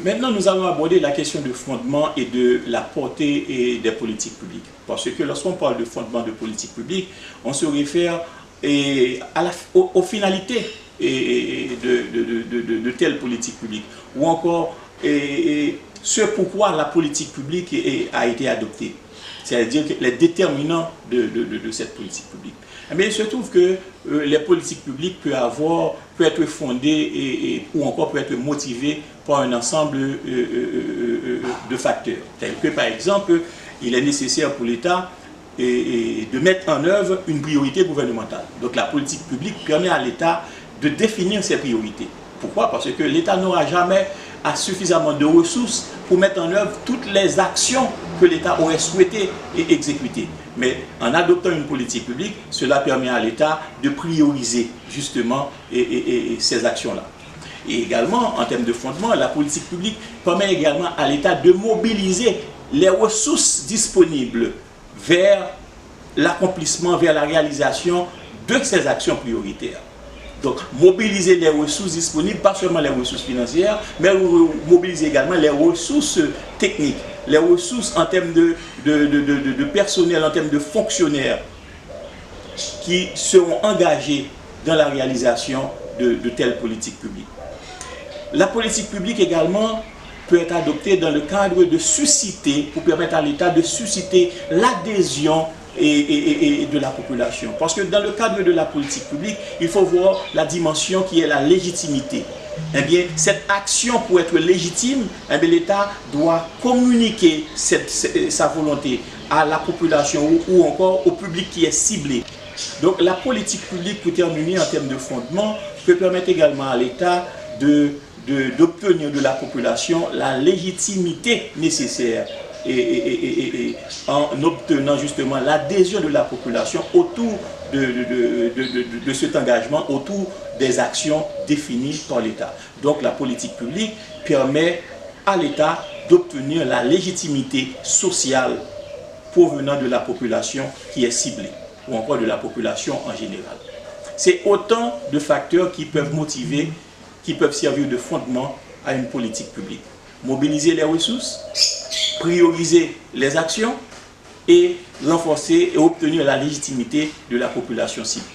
Maintenant, nous allons aborder la question du fondement et de la portée des politiques publiques. Parce que lorsqu'on parle de fondement de politique publique, on se réfère aux finalités de telle politique publique, ou encore ce pourquoi la politique publique a été adoptée, c'est-à-dire les déterminants de cette politique publique. Mais il se trouve que les politiques publiques peuvent être fondées ou encore peuvent être motivées par un ensemble de facteurs, tels que par exemple, il est nécessaire pour l'État de mettre en œuvre une priorité gouvernementale. Donc la politique publique permet à l'État de définir ses priorités. Pourquoi? Parce que l'État n'aura jamais suffisamment de ressources pour mettre en œuvre toutes les actions que l'État aurait souhaité exécuter. Mais en adoptant une politique publique, cela permet à l'État de prioriser justement ces actions-là. Et également, en termes de fondement, la politique publique permet également à l'État de mobiliser les ressources disponibles vers l'accomplissement, vers la réalisation de ces actions prioritaires. Donc, mobiliser les ressources disponibles, pas seulement les ressources financières, mais mobiliser également les ressources techniques, les ressources en termes de personnel, en termes de fonctionnaires qui seront engagés dans la réalisation de telles politiques publiques. La politique publique également peut être adoptée dans le cadre de susciter, pour permettre à l'État de susciter l'adhésion et de la population. Parce que dans le cadre de la politique publique, il faut voir la dimension qui est la légitimité. Eh bien, cette action, pour être légitime, eh bien, l'État doit communiquer sa volonté à la population ou encore au public qui est ciblé. Donc la politique publique, pour terminer en termes de fondement, peut permettre également à l'État d'obtenir de la population la légitimité nécessaire en obtenant justement l'adhésion de la population autour de cet engagement, autour des actions définies par l'État. Donc la politique publique permet à l'État d'obtenir la légitimité sociale provenant de la population qui est ciblée, ou encore de la population en général. C'est autant de facteurs qui peuvent motiver, qui peuvent servir de fondement à une politique publique. Mobiliser les ressources, prioriser les actions et renforcer et obtenir la légitimité de la population cible.